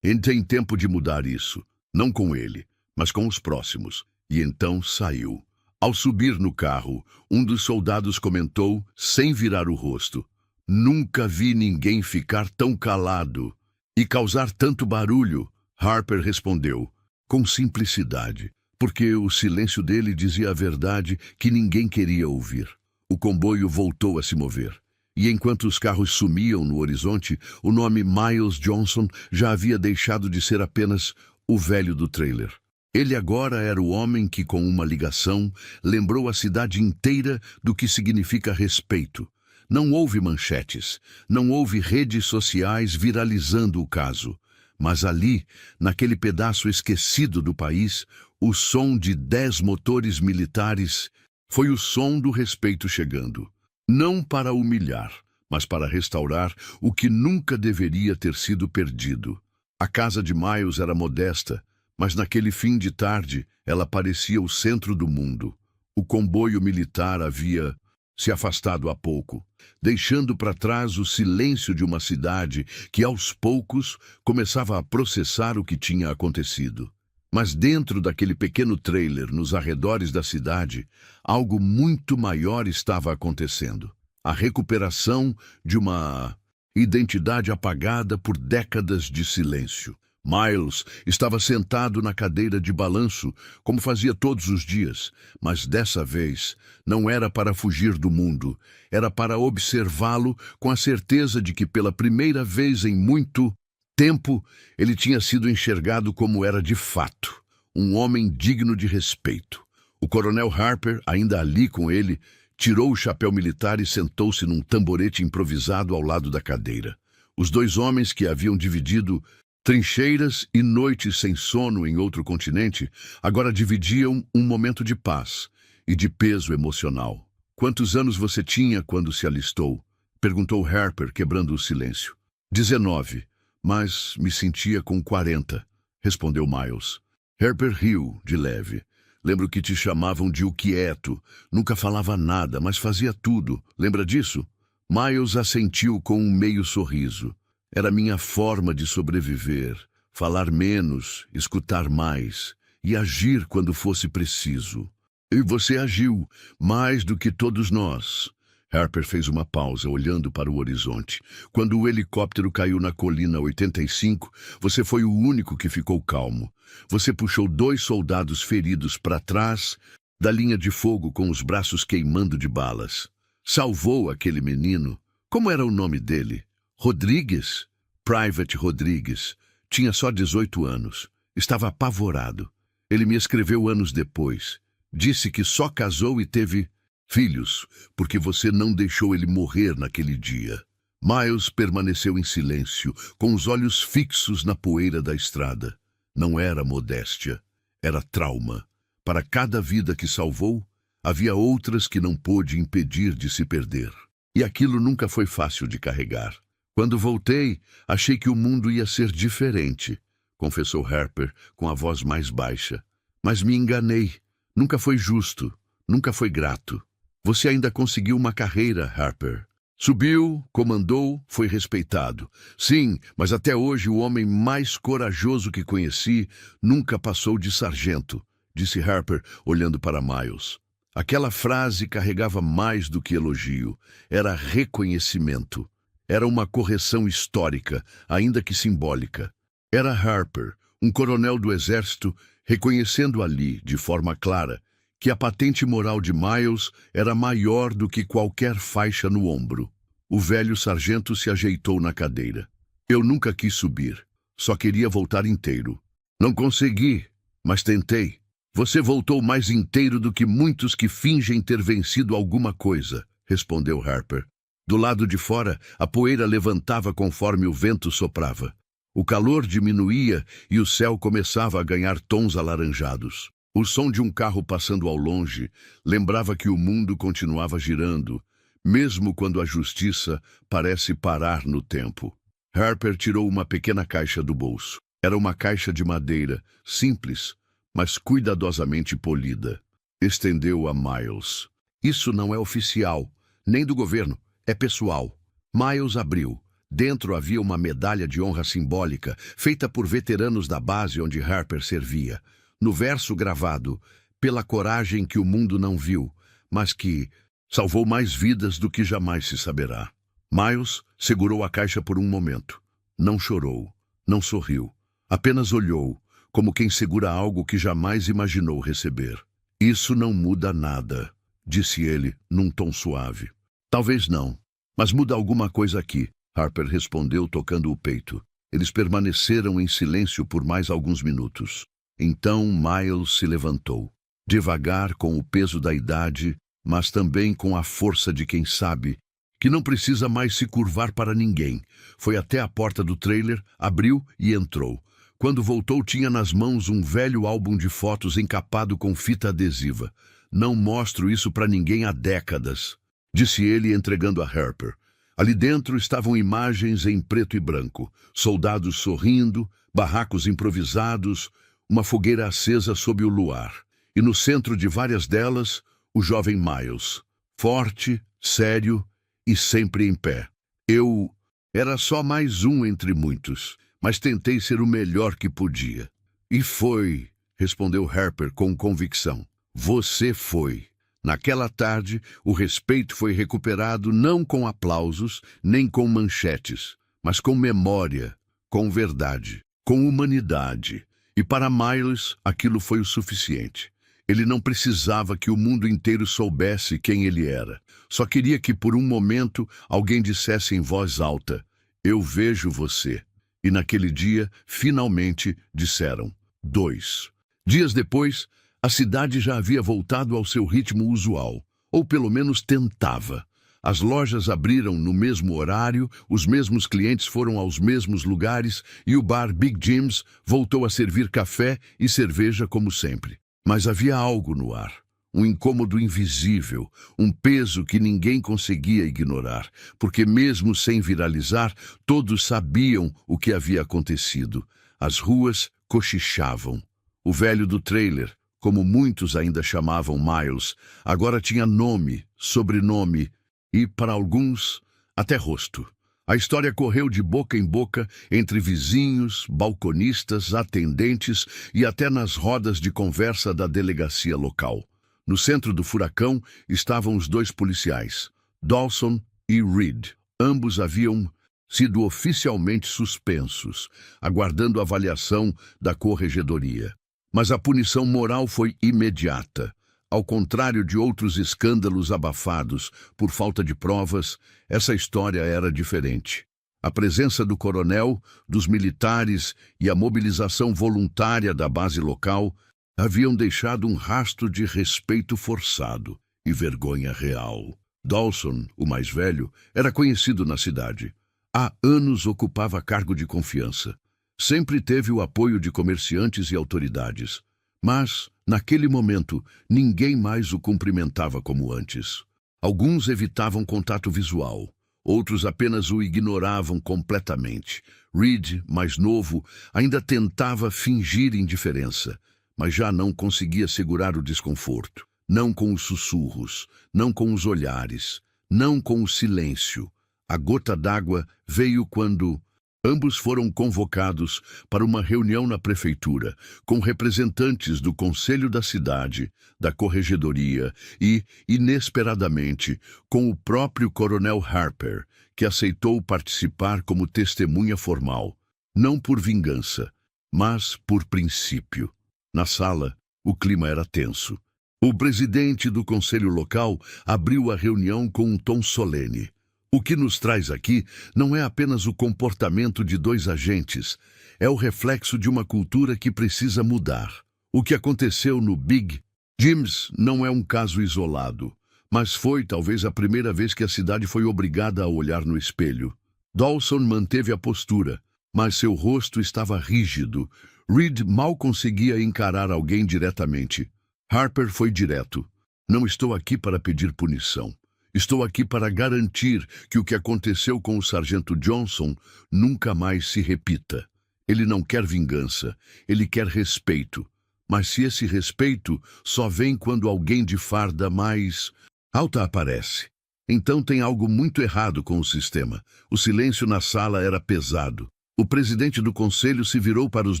Tem tempo de mudar isso. Não com ele, mas com os próximos." E então saiu. Ao subir no carro, um dos soldados comentou, sem virar o rosto: "Nunca vi ninguém ficar tão calado e causar tanto barulho." Harper respondeu, com simplicidade, porque o silêncio dele dizia a verdade que ninguém queria ouvir. O comboio voltou a se mover. E enquanto os carros sumiam no horizonte, o nome Miles Johnson já havia deixado de ser apenas o velho do trailer. Ele agora era o homem que, com uma ligação, lembrou a cidade inteira do que significa respeito. Não houve manchetes, não houve redes sociais viralizando o caso. Mas ali, naquele pedaço esquecido do país, o som de 10 motores militares foi o som do respeito chegando. Não para humilhar, mas para restaurar o que nunca deveria ter sido perdido. A casa de Miles era modesta, mas naquele fim de tarde ela parecia o centro do mundo. O comboio militar havia se afastado há pouco, deixando para trás o silêncio de uma cidade que, aos poucos, começava a processar o que tinha acontecido. Mas dentro daquele pequeno trailer, nos arredores da cidade, algo muito maior estava acontecendo. A recuperação de uma identidade apagada por décadas de silêncio. Miles estava sentado na cadeira de balanço, como fazia todos os dias, mas dessa vez não era para fugir do mundo, era para observá-lo com a certeza de que pela primeira vez em muito tempo ele tinha sido enxergado como era de fato, um homem digno de respeito. O coronel Harper, ainda ali com ele, tirou o chapéu militar e sentou-se num tamborete improvisado ao lado da cadeira. Os dois homens que haviam dividido trincheiras e noites sem sono em outro continente, agora dividiam um momento de paz e de peso emocional. "Quantos anos você tinha quando se alistou?" perguntou Harper, quebrando o silêncio. 19, mas me sentia com 40, respondeu Miles. Harper riu, de leve. "Lembro que te chamavam de o quieto. Nunca falava nada, mas fazia tudo. Lembra disso?" Miles assentiu com um meio sorriso. "Era minha forma de sobreviver, falar menos, escutar mais e agir quando fosse preciso. E você agiu, mais do que todos nós." Harper fez uma pausa, olhando para o horizonte. "Quando o helicóptero caiu na colina 85, você foi o único que ficou calmo. Você puxou 2 soldados feridos para trás da linha de fogo com os braços queimando de balas. Salvou aquele menino. Como era o nome dele? Rodrigues? Private Rodrigues. Tinha só 18 anos. Estava apavorado. Ele me escreveu anos depois. Disse que só casou e teve filhos, porque você não deixou ele morrer naquele dia." Miles permaneceu em silêncio, com os olhos fixos na poeira da estrada. Não era modéstia, era trauma. Para cada vida que salvou, havia outras que não pôde impedir de se perder. E aquilo nunca foi fácil de carregar. Quando voltei, achei que o mundo ia ser diferente, confessou Harper com a voz mais baixa. Mas me enganei. Nunca foi justo. Nunca foi grato. Você ainda conseguiu uma carreira, Harper. Subiu, comandou, foi respeitado. Sim, mas até hoje o homem mais corajoso que conheci nunca passou de sargento, disse Harper, olhando para Miles. Aquela frase carregava mais do que elogio. Era reconhecimento. Era uma correção histórica, ainda que simbólica. Era Harper, um coronel do exército, reconhecendo ali, de forma clara, que a patente moral de Miles era maior do que qualquer faixa no ombro. O velho sargento se ajeitou na cadeira. Eu nunca quis subir. Só queria voltar inteiro. Não consegui, mas tentei. Você voltou mais inteiro do que muitos que fingem ter vencido alguma coisa, respondeu Harper. Do lado de fora, a poeira levantava conforme o vento soprava. O calor diminuía e o céu começava a ganhar tons alaranjados. O som de um carro passando ao longe lembrava que o mundo continuava girando, mesmo quando a justiça parece parar no tempo. Harper tirou uma pequena caixa do bolso. Era uma caixa de madeira, simples, mas cuidadosamente polida. Estendeu a Miles. Isso não é oficial, nem do governo, é pessoal. Miles abriu. Dentro havia uma medalha de honra simbólica, feita por veteranos da base onde Harper servia. No verso gravado, pela coragem que o mundo não viu, mas que salvou mais vidas do que jamais se saberá. Miles segurou a caixa por um momento. Não chorou, não sorriu. Apenas olhou, como quem segura algo que jamais imaginou receber. Isso não muda nada, disse ele num tom suave. Talvez não, mas muda alguma coisa aqui, Harper respondeu tocando o peito. Eles permaneceram em silêncio por mais alguns minutos. Então Miles se levantou, devagar com o peso da idade, mas também com a força de quem sabe que não precisa mais se curvar para ninguém. Foi até a porta do trailer, abriu e entrou. Quando voltou, tinha nas mãos um velho álbum de fotos encapado com fita adesiva. Não mostro isso para ninguém há décadas, disse ele entregando a Harper. Ali dentro estavam imagens em preto e branco, soldados sorrindo, barracos improvisados, uma fogueira acesa sob o luar. E no centro de várias delas, o jovem Miles, forte, sério e sempre em pé. Eu era só mais um entre muitos, mas tentei ser o melhor que podia. E foi, respondeu Harper com convicção. Você foi. Naquela tarde, o respeito foi recuperado não com aplausos, nem com manchetes, mas com memória, com verdade, com humanidade. E para Miles, aquilo foi o suficiente. Ele não precisava que o mundo inteiro soubesse quem ele era. Só queria que, por um momento, alguém dissesse em voz alta, eu vejo você. E naquele dia, finalmente, disseram, 2. Dias depois, a cidade já havia voltado ao seu ritmo usual, ou pelo menos tentava. As lojas abriram no mesmo horário, os mesmos clientes foram aos mesmos lugares e o bar Big Jim's voltou a servir café e cerveja como sempre. Mas havia algo no ar, um incômodo invisível, um peso que ninguém conseguia ignorar, porque mesmo sem viralizar, todos sabiam o que havia acontecido. As ruas cochichavam. O velho do trailer, como muitos ainda chamavam Miles, agora tinha nome, sobrenome e, para alguns, até rosto. A história correu de boca em boca entre vizinhos, balconistas, atendentes e até nas rodas de conversa da delegacia local. No centro do furacão estavam os 2 policiais, Dawson e Reed. Ambos haviam sido oficialmente suspensos, aguardando a avaliação da corregedoria. Mas a punição moral foi imediata. Ao contrário de outros escândalos abafados por falta de provas, essa história era diferente. A presença do coronel, dos militares e a mobilização voluntária da base local haviam deixado um rastro de respeito forçado e vergonha real. Dawson, o mais velho, era conhecido na cidade. Há anos ocupava cargo de confiança. Sempre teve o apoio de comerciantes e autoridades. Mas, Naquele momento, ninguém mais o cumprimentava como antes. Alguns evitavam contato visual, outros apenas o ignoravam completamente. Reed, mais novo, ainda tentava fingir indiferença, mas já não conseguia segurar o desconforto. Não com os sussurros, não com os olhares, não com o silêncio. A gota d'água veio quando ambos foram convocados para uma reunião na prefeitura, com representantes do conselho da cidade, da corregedoria e, inesperadamente, com o próprio coronel Harper, que aceitou participar como testemunha formal, não por vingança, mas por princípio. Na sala, o clima era tenso. O presidente do conselho local abriu a reunião com um tom solene. O que nos traz aqui não é apenas o comportamento de dois agentes, é o reflexo de uma cultura que precisa mudar. O que aconteceu no Big Jim's não é um caso isolado, mas foi talvez a primeira vez que a cidade foi obrigada a olhar no espelho. Dawson manteve a postura, mas seu rosto estava rígido. Reed mal conseguia encarar alguém diretamente. Harper foi direto. Não estou aqui para pedir punição. Estou aqui para garantir que o que aconteceu com o sargento Johnson nunca mais se repita. Ele não quer vingança, ele quer respeito. Mas se esse respeito só vem quando alguém de farda mais alta aparece, então tem algo muito errado com o sistema. O silêncio na sala era pesado. O presidente do conselho se virou para os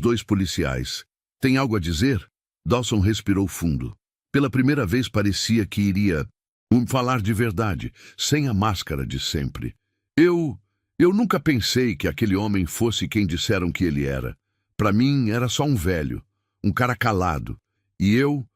dois policiais. Tem algo a dizer? Dawson respirou fundo. Pela primeira vez parecia que iria falar de verdade, sem a máscara de sempre. Eu nunca pensei que aquele homem fosse quem disseram que ele era. Para mim, era só um velho, um cara calado. E eu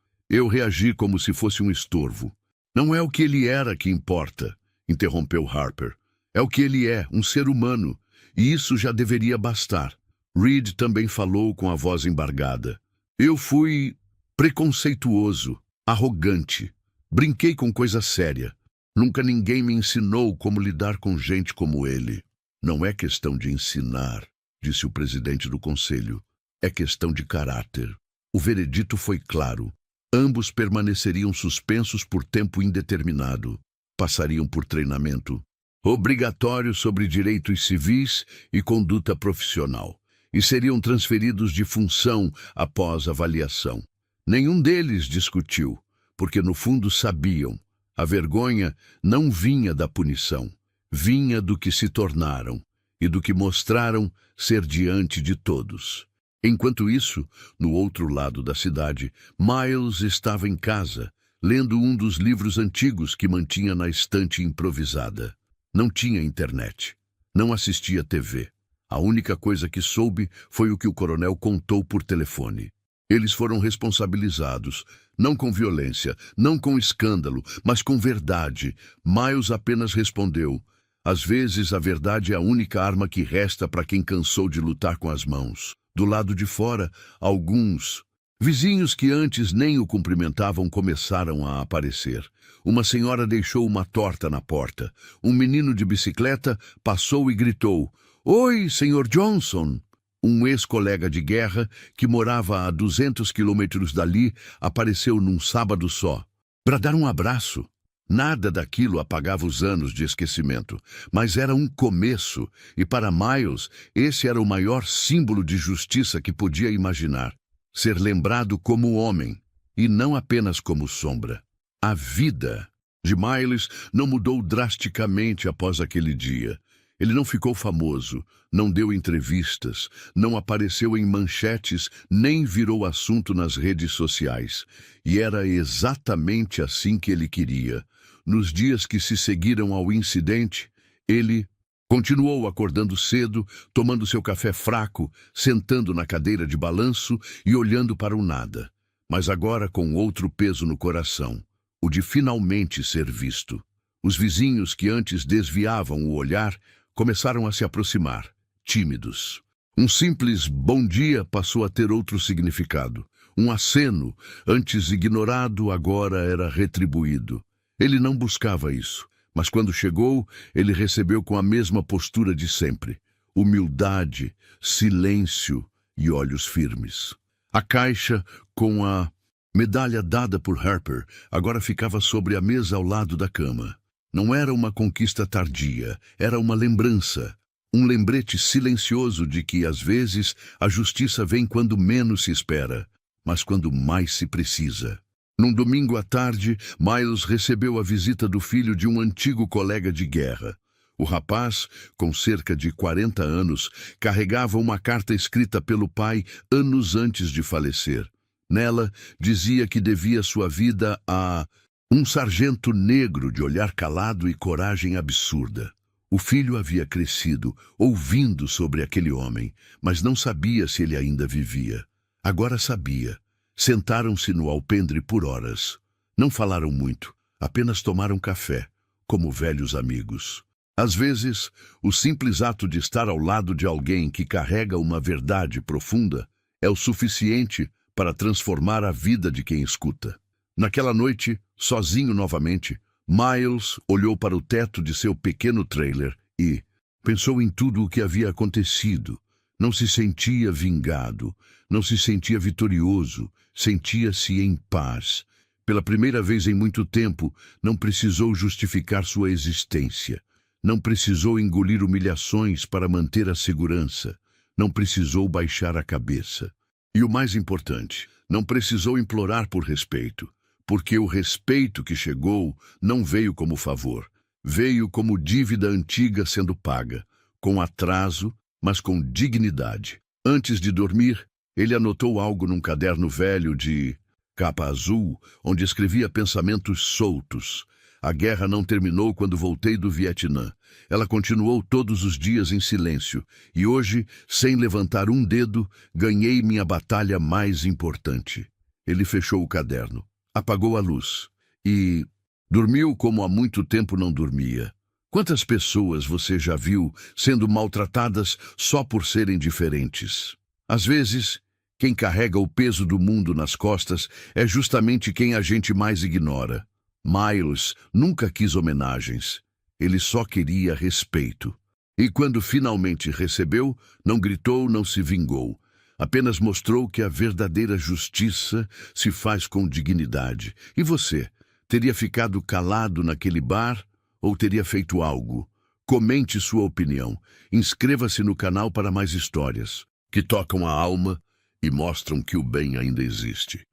reagi como se fosse um estorvo. Não é o que ele era que importa, interrompeu Harper. É o que ele é, um ser humano. E isso já deveria bastar. Reed também falou com a voz embargada. Eu fui preconceituoso, arrogante. Brinquei com coisa séria. Nunca ninguém me ensinou como lidar com gente como ele. Não é questão de ensinar, disse o presidente do conselho. É questão de caráter. O veredito foi claro. Ambos permaneceriam suspensos por tempo indeterminado. Passariam por treinamento obrigatório sobre direitos civis e conduta profissional. E seriam transferidos de função após avaliação. Nenhum deles discutiu, porque no fundo sabiam. A vergonha não vinha da punição, vinha do que se tornaram e do que mostraram ser diante de todos. Enquanto isso, no outro lado da cidade, Miles estava em casa, lendo um dos livros antigos que mantinha na estante improvisada. Não tinha internet, não assistia TV. A única coisa que soube foi o que o coronel contou por telefone. Eles foram responsabilizados, não com violência, não com escândalo, mas com verdade. Miles apenas respondeu: às vezes a verdade é a única arma que resta para quem cansou de lutar com as mãos. Do lado de fora, alguns vizinhos que antes nem o cumprimentavam começaram a aparecer. Uma senhora deixou uma torta na porta. Um menino de bicicleta passou e gritou: "Oi, Sr. Johnson!" Um ex-colega de guerra, que morava a 200 quilômetros dali, apareceu num sábado só. Para dar um abraço. Nada daquilo apagava os anos de esquecimento, mas era um começo, e para Miles, esse era o maior símbolo de justiça que podia imaginar. Ser lembrado como homem, e não apenas como sombra. A vida de Miles não mudou drasticamente após aquele dia. Ele não ficou famoso, não deu entrevistas, não apareceu em manchetes, nem virou assunto nas redes sociais. E era exatamente assim que ele queria. Nos dias que se seguiram ao incidente, ele continuou acordando cedo, tomando seu café fraco, sentando na cadeira de balanço e olhando para o nada. Mas agora com outro peso no coração, o de finalmente ser visto. Os vizinhos que antes desviavam o olhar começaram a se aproximar, tímidos. Um simples bom dia passou a ter outro significado. Um aceno, antes ignorado, agora era retribuído. Ele não buscava isso, mas quando chegou, ele recebeu com a mesma postura de sempre. Humildade, silêncio e olhos firmes. A caixa com a Medalha dada por Harper agora ficava sobre a mesa ao lado da cama. Não era uma conquista tardia, era uma lembrança. Um lembrete silencioso de que, às vezes, a justiça vem quando menos se espera, mas quando mais se precisa. Num domingo à tarde, Miles recebeu a visita do filho de um antigo colega de guerra. O rapaz, com cerca de 40 anos, carregava uma carta escrita pelo pai anos antes de falecer. Nela, dizia que devia sua vida a um sargento negro de olhar calado e coragem absurda. O filho havia crescido, ouvindo sobre aquele homem, mas não sabia se ele ainda vivia. Agora sabia. Sentaram-se no alpendre por horas. Não falaram muito, apenas tomaram café, como velhos amigos. Às vezes, o simples ato de estar ao lado de alguém que carrega uma verdade profunda é o suficiente para transformar a vida de quem escuta. Naquela noite, sozinho novamente, Miles olhou para o teto de seu pequeno trailer e pensou em tudo o que havia acontecido. Não se sentia vingado, não se sentia vitorioso, sentia-se em paz. Pela primeira vez em muito tempo, não precisou justificar sua existência. Não precisou engolir humilhações para manter a segurança. Não precisou baixar a cabeça. E o mais importante, não precisou implorar por respeito, porque o respeito que chegou não veio como favor. Veio como dívida antiga sendo paga, com atraso, mas com dignidade. Antes de dormir, ele anotou algo num caderno velho de capa azul, onde escrevia pensamentos soltos. A guerra não terminou quando voltei do Vietnã. Ela continuou todos os dias em silêncio. E hoje, sem levantar um dedo, ganhei minha batalha mais importante. Ele fechou o caderno, apagou a luz e dormiu como há muito tempo não dormia. Quantas pessoas você já viu sendo maltratadas só por serem diferentes? Às vezes, quem carrega o peso do mundo nas costas é justamente quem a gente mais ignora. Miles nunca quis homenagens. Ele só queria respeito. E quando finalmente recebeu, não gritou, não se vingou. Apenas mostrou que a verdadeira justiça se faz com dignidade. E você, teria ficado calado naquele bar ou teria feito algo? Comente sua opinião. Inscreva-se no canal para mais histórias que tocam a alma e mostram que o bem ainda existe.